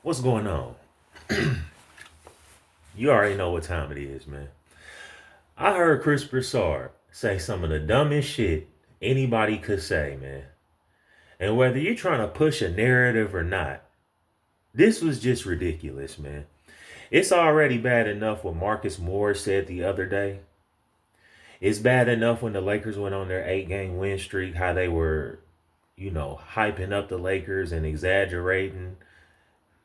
What's going on? You already know what time it is, man. I heard Chris Broussard say some of the dumbest shit anybody could say, man. And whether you're trying to push a narrative or not, this was just ridiculous, man. It's already bad enough what Marcus Morris said the other day. It's bad enough when the Lakers went on their 8 game win streak, how they were, hyping up the Lakers and exaggerating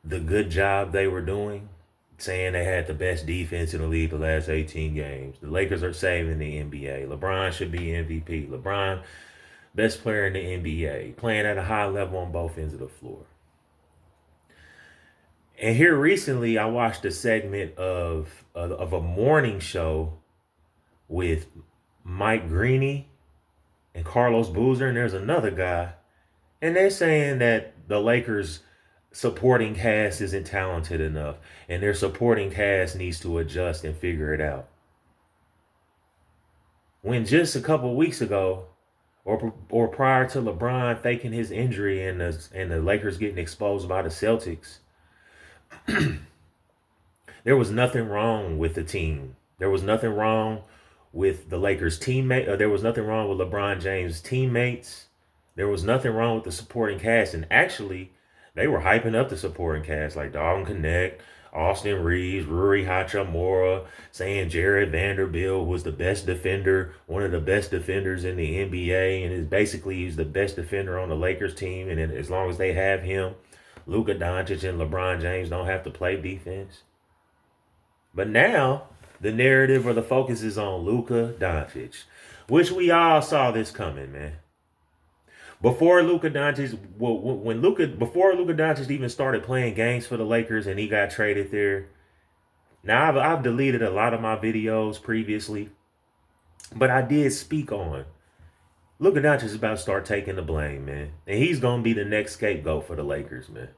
the good job they were doing, saying they had the best defense in the league the last 18 games. The Lakers are saving the NBA. LeBron should be MVP. LeBron, best player in the NBA, playing at a high level on both ends of the floor. And here recently, I watched a segment of a morning show with Mike Greeny and Carlos Boozer, and there's another guy, and they're saying that the Lakers supporting cast isn't talented enough, and their supporting cast needs to adjust and figure it out. When just a couple weeks ago, or prior to LeBron faking his injury and the Lakers getting exposed by the Celtics, there was nothing wrong with the team. There was nothing wrong with the Lakers teammate. There was nothing wrong with LeBron James' teammates. There was nothing wrong with the supporting cast, and actually, they were hyping up the supporting cast like Dalton Connect, Austin Reeves, Rui Hachimura, saying Jared Vanderbilt was the best defender, one of the best defenders in the NBA, and is basically he's the best defender on the Lakers team. And as long as they have him, Luka Doncic and LeBron James don't have to play defense. But now the narrative or the focus is on Luka Doncic, which we all saw this coming, man. Before Luka Doncic, before Luka Doncic even started playing games for the Lakers and he got traded there. Now I've deleted a lot of my videos previously, but I did speak on Luka Doncic is about to start taking the blame, man, and he's gonna be the next scapegoat for the Lakers, man.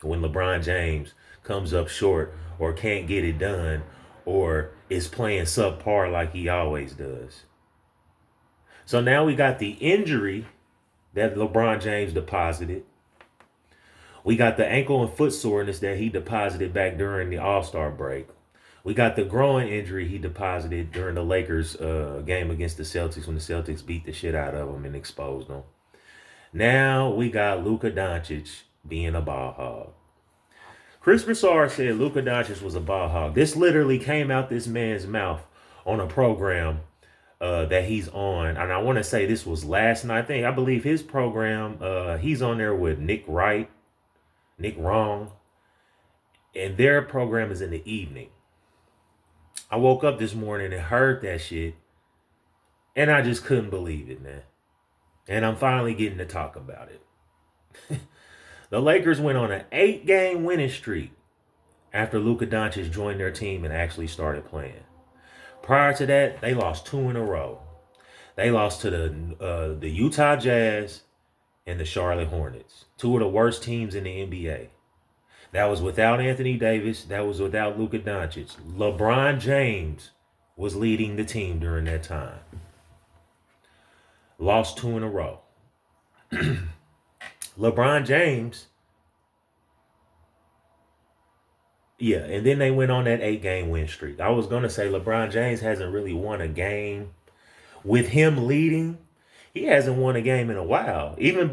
When LeBron James comes up short or can't get it done or is playing subpar like he always does. So now we got the injury that LeBron James deposited. We got the ankle and foot soreness that he deposited back during the All-Star break. We got the growing injury he deposited during the Lakers game against the Celtics when the Celtics beat the shit out of him and exposed him. Now we got Luka Doncic being a ball hog. Chris Broussard said Luka Doncic was a ball hog. This literally came out this man's mouth on a program that he's on, and I want to say this was last night. I believe his program. He's on there with Nick Wrong, and their program is in the evening. I woke up this morning and heard that shit, and I just couldn't believe it, man. And I'm finally getting to talk about it. The Lakers went on an 8 game winning streak after Luka Doncic joined their team and actually started playing. Prior to that, they lost 2 in a row. They lost to the Utah Jazz and the Charlotte Hornets, 2 of the worst teams in the NBA. That was without Anthony Davis. That was without Luka Doncic. LeBron James was leading the team during that time. Lost 2 in a row. LeBron James, yeah, and then they went on that 8 game win streak. I was going to say LeBron James hasn't really won a game. With him leading, he hasn't won a game in a while. Even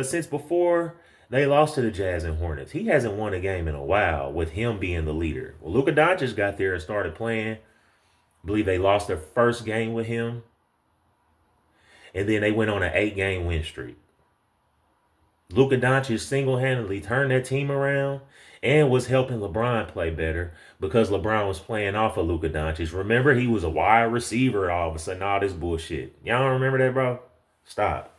since before they lost to the Jazz and Hornets, he hasn't won a game in a while with him being the leader. Well, Luka Doncic got there and started playing. I believe they lost their first game with him. And then they went on an 8 game win streak. Luka Doncic single-handedly turned that team around and was helping LeBron play better because LeBron was playing off of Luka Doncic. Remember, he was a wide receiver all of a sudden, all this bullshit. Y'all don't remember that, bro? Stop.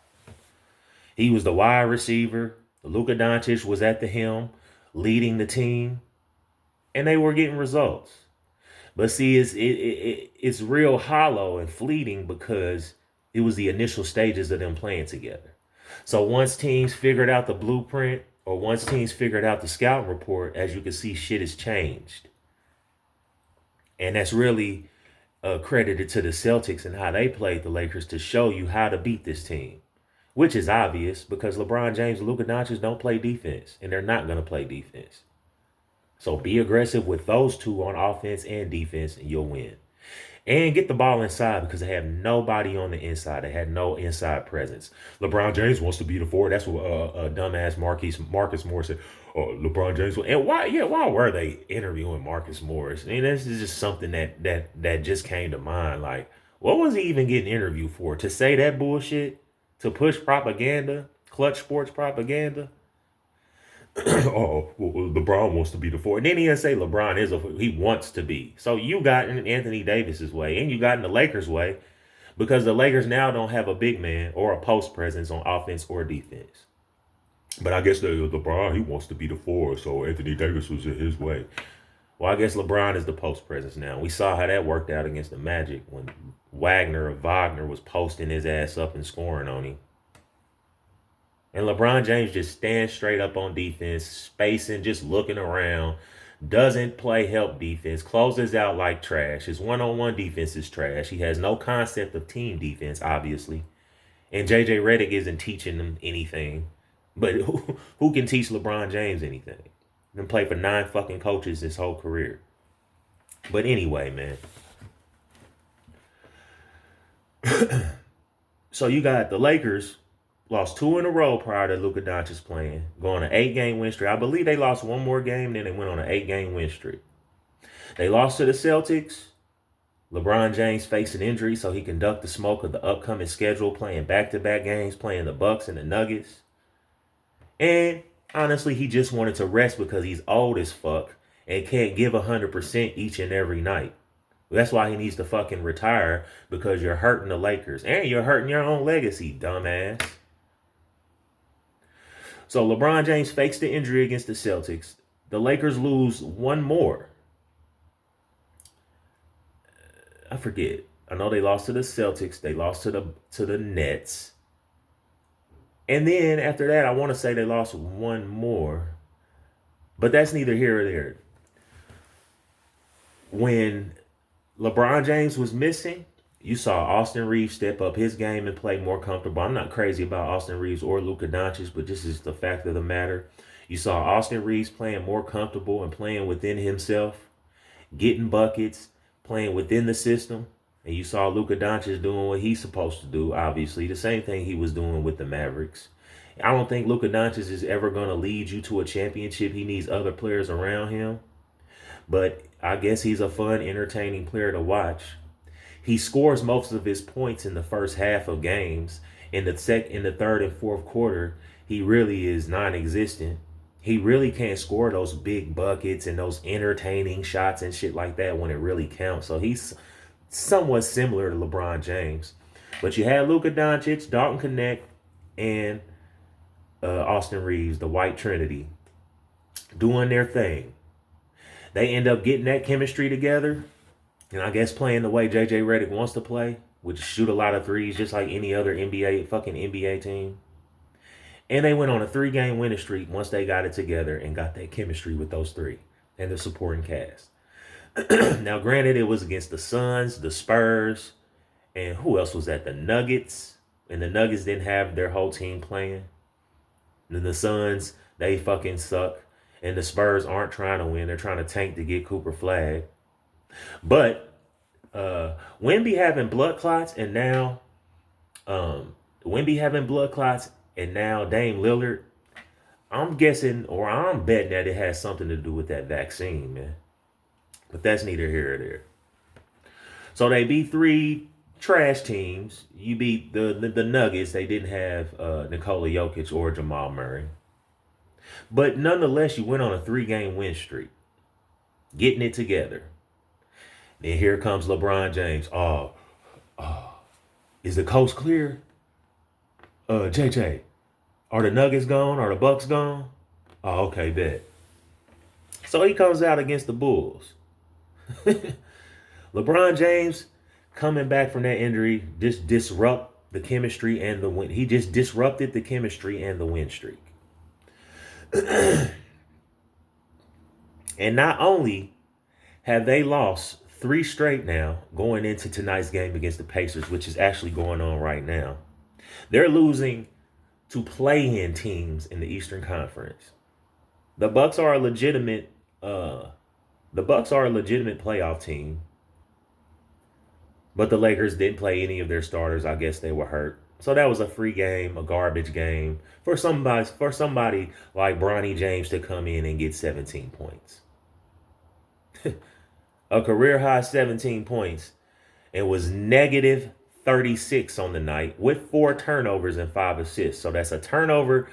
He was the wide receiver. Luka Doncic was at the helm, leading the team, and they were getting results. But see, it's real hollow and fleeting because it was the initial stages of them playing together. So once teams figured out the blueprint or once teams figured out the scouting report, as you can see, shit has changed. And that's really credited to the Celtics and how they played the Lakers to show you how to beat this team. which is obvious because LeBron James and Luka Doncic don't play defense, and they're not going to play defense. So be aggressive with those two on offense and defense, and you'll win. And get the ball inside because they have nobody on the inside. They had no inside presence. LeBron James wants to be the forward. That's what dumbass Marcus Morris said. Oh, LeBron James. And why? Yeah, why were they interviewing Marcus Morris? I mean, this is just something that just came to mind. Like, what was he even getting interviewed for? To say that bullshit? To push propaganda? Clutch sports propaganda? Oh, well, LeBron wants to be the forward. And then he didn't say LeBron is he wants to be. So you got in Anthony Davis's way, and you got in the Lakers' way, because the Lakers now don't have a big man or a post presence on offense or defense. But I guess LeBron, he wants to be the forward, so Anthony Davis was in his way. Well, I guess LeBron is the post presence now. We saw how that worked out against the Magic when Wagner was posting his ass up and scoring on him. And LeBron James just stands straight up on defense, spacing, just looking around, doesn't play help defense, closes out like trash. His one-on-one defense is trash. He has no concept of team defense, obviously. And JJ Redick isn't teaching him anything. But who can teach LeBron James anything? Been played for 9 fucking coaches his whole career. But anyway, man. So you got the Lakers lost 2 in a row prior to Luka Doncic playing, going an 8-game win streak. I believe they lost one more game, then they went on an 8-game win streak. They lost to the Celtics. LeBron James faced an injury, so he can duck the smoke of the upcoming schedule, playing back-to-back games, playing the Bucks and the Nuggets. And honestly, he just wanted to rest because he's old as fuck and can't give 100% each and every night. That's why he needs to fucking retire, because you're hurting the Lakers and you're hurting your own legacy, dumbass. So LeBron James fakes the injury against the Celtics. The Lakers lose one more. I forget. I know they lost to the Celtics. They lost to the Nets. And then after that, I want to say they lost one more. But that's neither here or there. When LeBron James was missing, you saw Austin Reeves step up his game and play more comfortable. I'm not crazy about Austin Reeves or Luka Doncic, but this is the fact of the matter. You saw Austin Reeves playing more comfortable and playing within himself, getting buckets, playing within the system. And you saw Luka Doncic doing what he's supposed to do, obviously. The same thing he was doing with the Mavericks. I don't think Luka Doncic is ever going to lead you to a championship. He needs other players around him. But I guess he's a fun, entertaining player to watch. He scores most of his points in the first half of games. In the third and fourth quarter, he really is non-existent. He really can't score those big buckets and those entertaining shots and shit like that when it really counts. So he's somewhat similar to LeBron James. But you had Luka Doncic, Dalton Connect, and Austin Reeves, the White Trinity, doing their thing. They end up getting that chemistry together. And I guess playing the way JJ Redick wants to play, which shoot a lot of threes just like any other NBA team. And they went on a 3-game winning streak once they got it together and got that chemistry with those 3 and the supporting cast. Now, granted, it was against the Suns, the Spurs, and who else was that? The Nuggets. And the Nuggets didn't have their whole team playing. And the Suns, they fucking suck. And the Spurs aren't trying to win. They're trying to tank to get Cooper Flag. But Wemby having blood clots and now Dame Lillard, I'm guessing or I'm betting that it has something to do with that vaccine, man. But that's neither here or there. So they beat 3 trash teams. You beat the Nuggets. They didn't have Nikola Jokic or Jamal Murray. But nonetheless, you went on a 3-game win streak. Getting it together. Then here comes LeBron James. Is the coast clear? JJ, are the Nuggets gone? Are the Bucks gone? Oh, okay, bet. So he comes out against the Bulls. LeBron James coming back from that injury just disrupt the chemistry and the win. He just disrupted the chemistry and the win streak. And not only have they lost 3 straight now going into tonight's game against the Pacers, which is actually going on right now. They're losing to play-in teams in the Eastern Conference. The Bucks are a legitimate playoff team, but the Lakers didn't play any of their starters. I guess they were hurt. So that was a free game, a garbage game for somebody like Bronny James to come in and get 17 points. A career high 17 points and was negative 36 on the night with 4 turnovers and 5 assists. So that's a turnover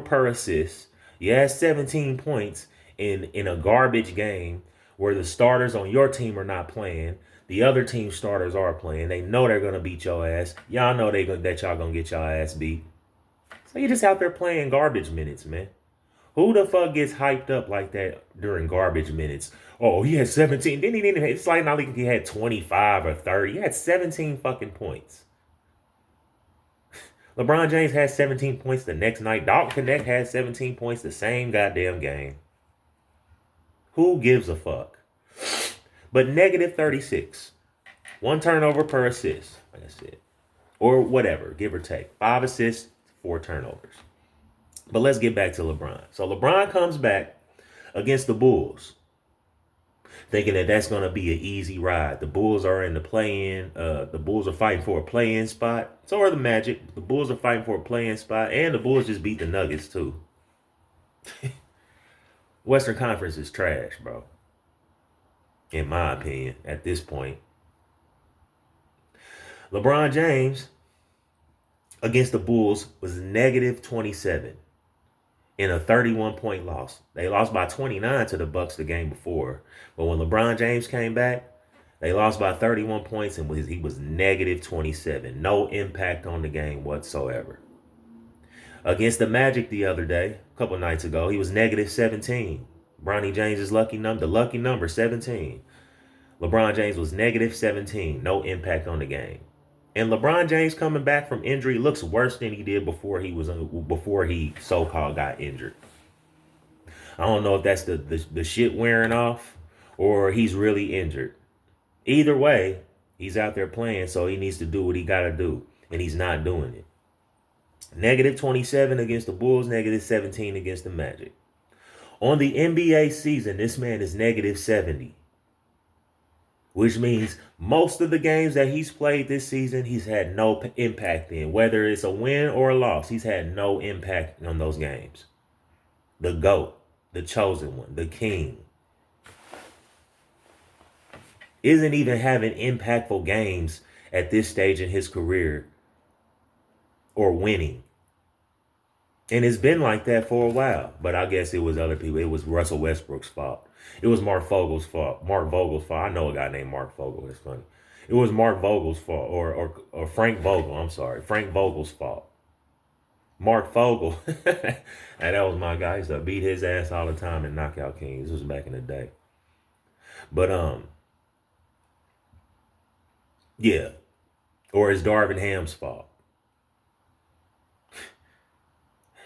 per assist. You had 17 points in a garbage game where the starters on your team are not playing. The other team starters are playing. They know they're gonna beat your ass. Y'all know that y'all gonna get your ass beat. So you're just out there playing garbage minutes, man. Who the fuck gets hyped up like that during garbage minutes? Oh, he had 17. Then he didn't. It's like not like he had 25 or 30. He had 17 fucking points. LeBron James had 17 points the next night. Dalton Connect had 17 points the same goddamn game. Who gives a fuck? But negative 36. 1 turnover per assist, like I said. Or whatever, give or take. 5 assists, 4 turnovers. But let's get back to LeBron. So LeBron comes back against the Bulls, thinking that that's going to be an easy ride. The Bulls are in the play-in. The Bulls are fighting for a play-in spot. So are the Magic. The Bulls are fighting for a play-in spot. And the Bulls just beat the Nuggets, too. Western Conference is trash, bro. In my opinion, at this point. LeBron James against the Bulls was negative 27 in a 31-point loss. They lost by 29 to the Bucks the game before. But when LeBron James came back, they lost by 31 points and he was negative 27. No impact on the game whatsoever. Against the Magic the other day, a couple nights ago, he was negative 17. Bronny James' lucky number, 17. LeBron James was negative 17. No impact on the game. And LeBron James coming back from injury looks worse than he did before he so-called got injured. I don't know if that's the shit wearing off or he's really injured. Either way, he's out there playing, so he needs to do what he got to do, and he's not doing it. Negative 27 against the Bulls, negative 17 against the Magic. On the NBA season, this man is negative 70. Which means most of the games that he's played this season, he's had no impact in. Whether it's a win or a loss, he's had no impact on those games. The GOAT, the chosen one, the king, isn't even having impactful games at this stage in his career or winning. And it's been like that for a while. But I guess it was other people. It was Russell Westbrook's fault. It was Mark Vogel's fault. I know a guy named Mark Vogel. It's funny. It was Mark Vogel's fault. Or Frank Vogel. I'm sorry. Frank Vogel's fault. Mark Vogel. And that was my guy. I used to beat his ass all the time in Knockout Kings. This was back in the day. But, yeah. Or it's Darvin Ham's fault.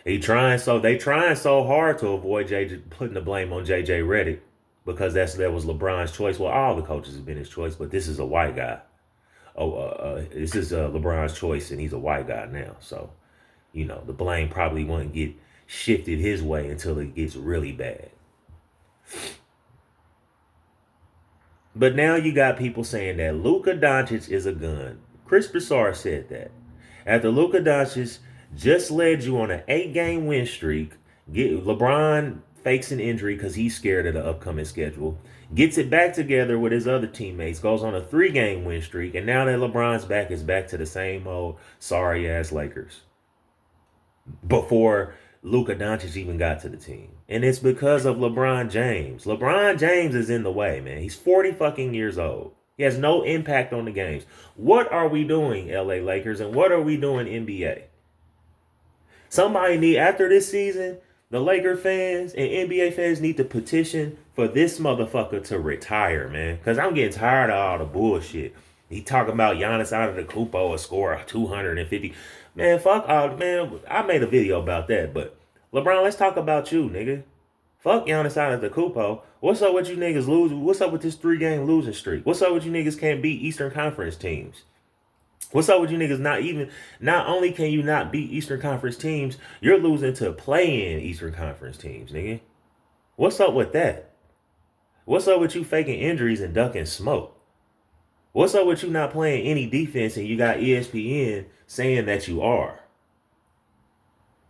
They trying so hard to avoid putting the blame on JJ Redick because that was LeBron's choice. Well, all the coaches have been his choice, but this is a white guy. This is LeBron's choice, and he's a white guy now. So, the blame probably won't get shifted his way until it gets really bad. But now you got people saying that Luka Doncic is a gun. Chris Broussard said that. After Luka Doncic just led you on an 8-game win streak. LeBron fakes an injury because he's scared of the upcoming schedule. Gets it back together with his other teammates. Goes on a 3-game win streak. And now that LeBron's back, is back to the same old sorry-ass Lakers. Before Luka Doncic even got to the team. And it's because of LeBron James. LeBron James is in the way, man. He's 40 fucking years old. He has no impact on the games. What are we doing, LA Lakers? And what are we doing, NBA? Somebody after this season, the Laker fans and NBA fans need to petition for this motherfucker to retire, man. Because I'm getting tired of all the bullshit. He talking about Giannis Antetokounmpo will score 250. Man, fuck all, man. I made a video about that, but LeBron, let's talk about you, nigga. Fuck Giannis Antetokounmpo. What's up with you niggas losing? What's up with this 3-game losing streak? What's up with you niggas can't beat Eastern Conference teams? What's up with you niggas not only can you not beat Eastern Conference teams, you're losing to play-in Eastern Conference teams, nigga. What's up with that? What's up with you faking injuries and ducking smoke? What's up with you not playing any defense and you got ESPN saying that you are?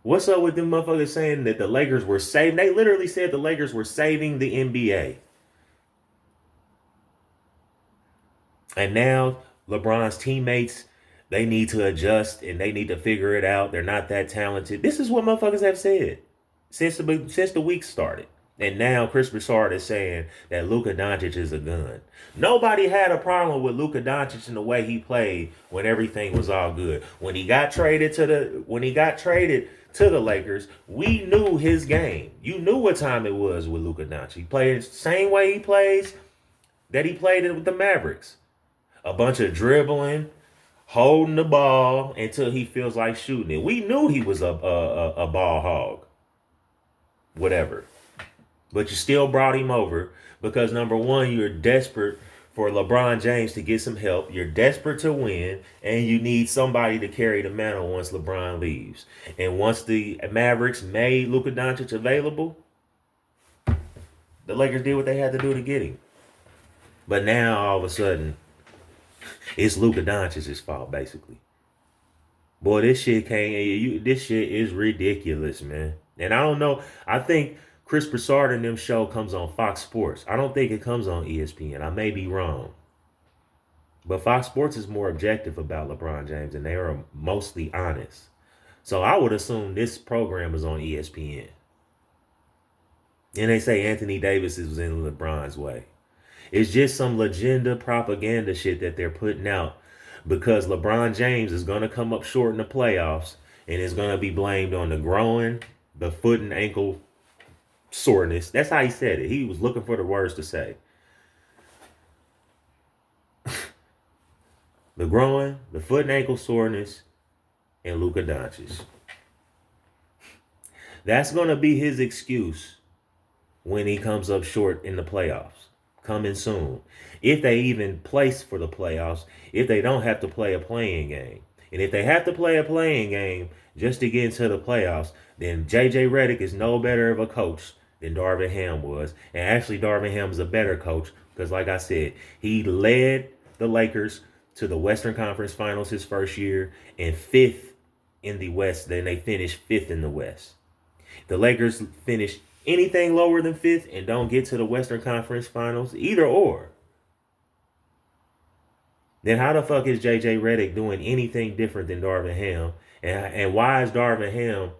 What's up with them motherfuckers saying that the Lakers were saving? They literally said the Lakers were saving the NBA. And now LeBron's teammates, they need to adjust and they need to figure it out. They're not that talented. This is what motherfuckers have said since the week started. And now Chris Broussard is saying that Luka Doncic is a gun. Nobody had a problem with Luka Doncic in the way he played when everything was all good. When he got traded to the Lakers, we knew his game. You knew what time it was with Luka Doncic. He played the same way he played it with the Mavericks. A bunch of dribbling, holding the ball until he feels like shooting it. We knew he was a ball hog. Whatever. But you still brought him over because, number one, you're desperate for LeBron James to get some help. You're desperate to win, and you need somebody to carry the mantle once LeBron leaves. And once the Mavericks made Luka Doncic available, the Lakers did what they had to do to get him. But now, all of a sudden, it's Luka Doncic's fault, basically. Boy, this shit is ridiculous, man. And I don't know. I think Chris Broussard and them show comes on Fox Sports. I don't think it comes on ESPN. I may be wrong. But Fox Sports is more objective about LeBron James, and they are mostly honest. So I would assume this program is on ESPN. And they say Anthony Davis is in LeBron's way. It's just some legenda propaganda shit that they're putting out because LeBron James is going to come up short in the playoffs and is going to be blamed on the foot and ankle soreness. That's how he said it. He was looking for the words to say. The foot and ankle soreness, and Luka Doncic. That's going to be his excuse when he comes up short in the playoffs. Coming soon. If they even place for the playoffs, if they don't have to play a playing game. And if they have to play a playing game just to get into the playoffs, then J.J. Redick is no better of a coach than Darvin Ham was. And actually, Darvin Ham is a better coach because, like I said, he led the Lakers to the Western Conference Finals his first year and fifth in the West. Then they finished fifth in the West. The Lakers finished anything lower than fifth and don't get to the Western Conference Finals, either or. Then how the fuck is J.J. Redick doing anything different than Darvin Ham? And why is Darvin Ham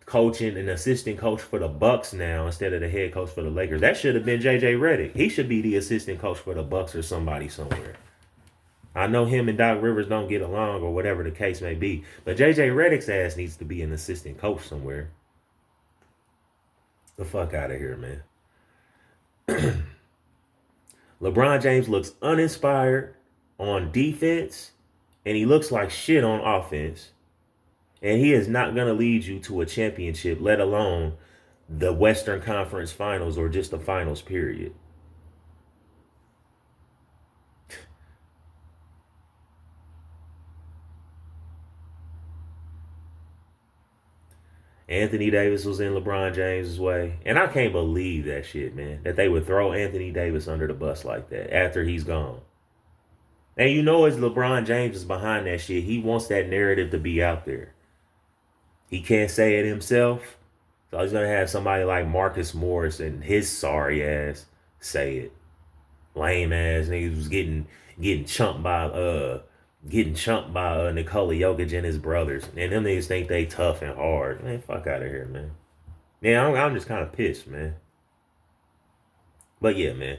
coaching an assistant coach for the Bucks now instead of the head coach for the Lakers? That should have been J.J. Redick. He should be the assistant coach for the Bucks or somebody somewhere. I know him and Doc Rivers don't get along or whatever the case may be, but J.J. Redick's ass needs to be an assistant coach somewhere. The fuck out of here, man. LeBron James looks uninspired on defense, and he looks like shit on offense. And he is not going to lead you to a championship, let alone the Western Conference Finals or just the finals, period. Anthony Davis was in LeBron James' way. And I can't believe that shit, man. That they would throw Anthony Davis under the bus like that after he's gone. And you know as LeBron James is behind that shit, he wants that narrative to be out there. He can't say it himself. So he's going to have somebody like Marcus Morris and his sorry ass say it. Lame ass niggas was getting chumped by Nikola Jokic and his brothers. And them niggas think they tough and hard. Man, fuck out of here, man. Yeah, I'm just kind of pissed, man. But yeah, man.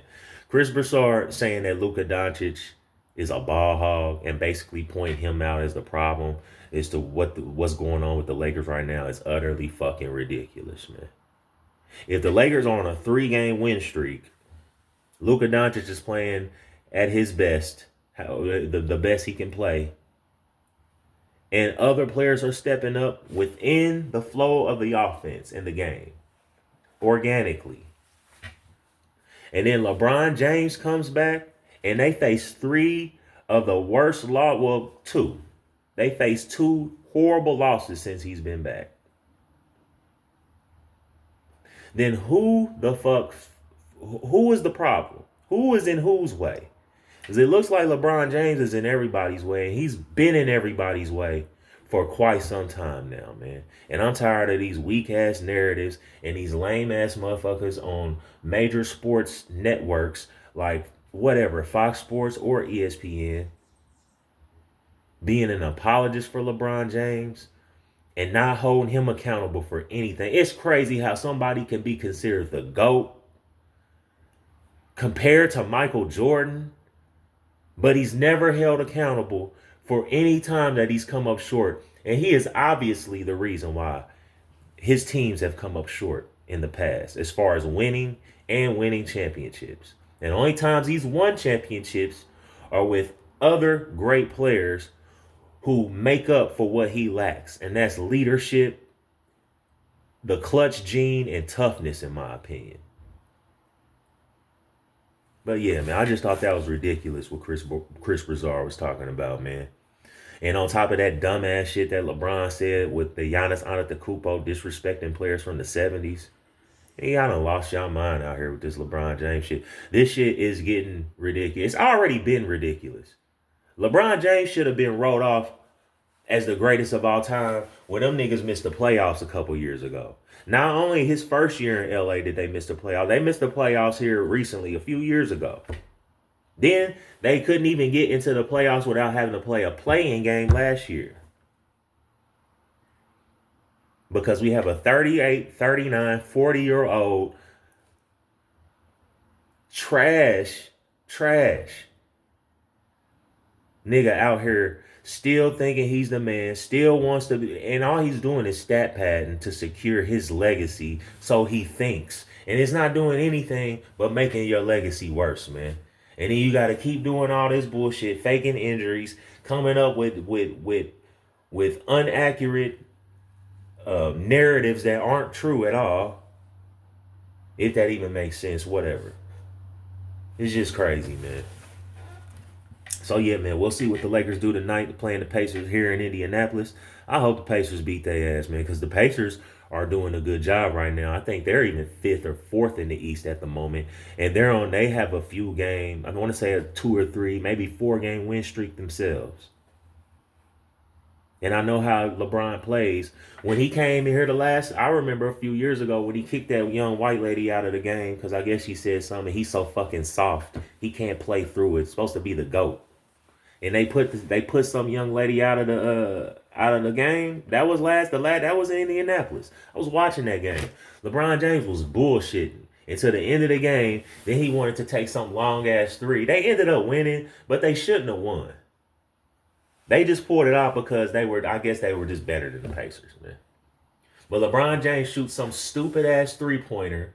Chris Broussard saying that Luka Doncic is a ball hog and basically point him out as the problem as to what's going on with the Lakers right now is utterly fucking ridiculous, man. If the Lakers are on a 3-game win streak, Luka Doncic is playing at his best, the best he can play, and other players are stepping up within the flow of the offense in the game, organically. And then LeBron James comes back, and they face 3 of the worst loss. Well, two. They faced two horrible losses since he's been back. Then who the fuck? Who is the problem? Who is in whose way? Because it looks like LeBron James is in everybody's way, and he's been in everybody's way for quite some time now, man. And I'm tired of these weak ass narratives and these lame ass motherfuckers on major sports networks like whatever, Fox Sports or ESPN, being an apologist for LeBron James and not holding him accountable for anything. It's crazy how somebody can be considered the GOAT compared to Michael Jordan, but he's never held accountable for any time that he's come up short. And he is obviously the reason why his teams have come up short in the past as far as winning and winning championships. And the only times he's won championships are with other great players who make up for what he lacks. And that's leadership, the clutch gene, and toughness, in my opinion. But yeah, man, I just thought that was ridiculous what Chris Broussard was talking about, man. And on top of that dumbass shit that LeBron said with the Giannis Antetokounmpo disrespecting players from the 70s. Y'all done lost y'all mind out here with this LeBron James shit. This shit is getting ridiculous. It's already been ridiculous. LeBron James should have been wrote off as the greatest of all time when them niggas missed the playoffs a couple years ago. Not only his first year in LA did they miss the playoffs, they missed the playoffs here recently, a few years ago. Then they couldn't even get into the playoffs without having to play a play-in game last year. Because we have a 38, 39, 40-year-old trash nigga out here still thinking he's the man, still wants to be, and all he's doing is stat padding to secure his legacy, so he thinks. And it's not doing anything but making your legacy worse, man. And then you got to keep doing all this bullshit, faking injuries, coming up with inaccurate narratives that aren't true at all. If that even makes sense, whatever. It's just crazy, man. So yeah, man, we'll see what the Lakers do tonight playing the Pacers here in Indianapolis. I hope the Pacers beat their ass, man, because the Pacers are doing a good job right now. I think they're even 5th or 4th in the East at the moment. And they have a few game, I want to say a 2 or 3, maybe 4-game win streak themselves. And I know how LeBron plays. When he came here I remember a few years ago when he kicked that young white lady out of the game because I guess she said something. He's so fucking soft. He can't play through it. It's supposed to be the GOAT. And they put some young lady out of the game. That was that was in Indianapolis. I was watching that game. LeBron James was bullshitting until the end of the game. Then he wanted to take some long ass 3. They ended up winning, but they shouldn't have won. They just pulled it out because I guess they were just better than the Pacers, man. But LeBron James shoots some stupid ass 3-pointer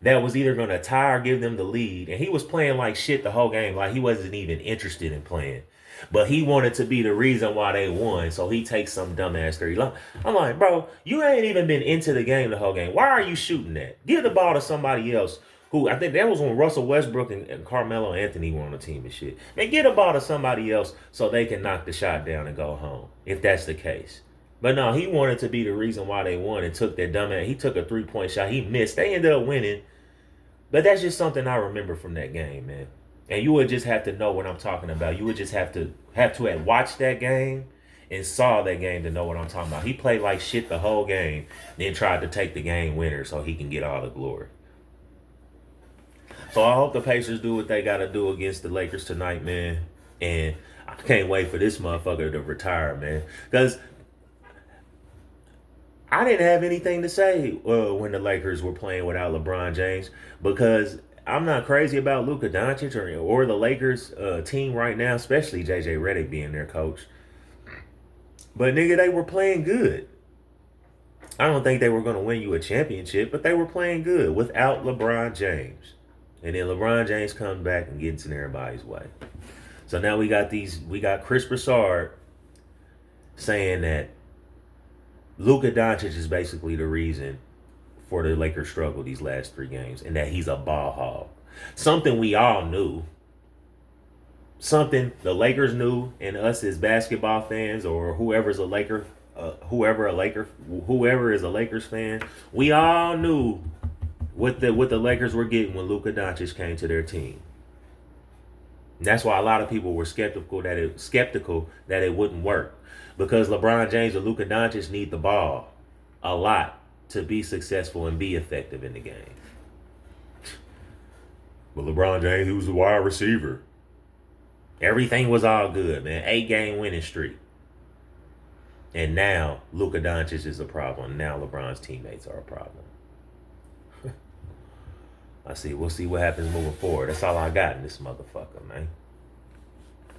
that was either going to tie or give them the lead. And he was playing like shit the whole game, like he wasn't even interested in playing. But he wanted to be the reason why they won, so he takes some dumbass 3. I'm like, bro, you ain't even been into the game the whole game. Why are you shooting that? Give the ball to somebody else. Who I think that was when Russell Westbrook and Carmelo Anthony were on the team and shit. Man, get a ball to somebody else so they can knock the shot down and go home, if that's the case. But no, he wanted to be the reason why they won and took that dumbass. He took a 3-point shot. He missed. They ended up winning. But that's just something I remember from that game, man. And you would just have to know what I'm talking about. You would just have to have watched that game and saw that game to know what I'm talking about. He played like shit the whole game, then tried to take the game winner so he can get all the glory. So I hope the Pacers do what they got to do against the Lakers tonight, man. And I can't wait for this motherfucker to retire, man. Because I didn't have anything to say when the Lakers were playing without LeBron James, because I'm not crazy about Luka Doncic or the Lakers team right now, especially JJ Redick being their coach. But nigga, they were playing good. I don't think they were going to win you a championship, but they were playing good without LeBron James. And then LeBron James comes back and gets in everybody's way. So now we got Chris Broussard saying that Luka Doncic is basically the reason for the Lakers' struggle these last 3 games, and that he's a ball hog. Something we all knew. something the Lakers knew, and us as basketball fans or whoever's a Laker, whoever is a Lakers fan, we all knew what the Lakers were getting when Luka Doncic came to their team. And that's why a lot of people were skeptical that it wouldn't work, because LeBron James and Luka Doncic need the ball a lot to be successful and be effective in the game. But LeBron James, he was a wide receiver. Everything was all good, man. 8-game winning streak. And now Luka Doncic is a problem. Now LeBron's teammates are a problem. We'll see what happens moving forward. That's all I got in this motherfucker, man.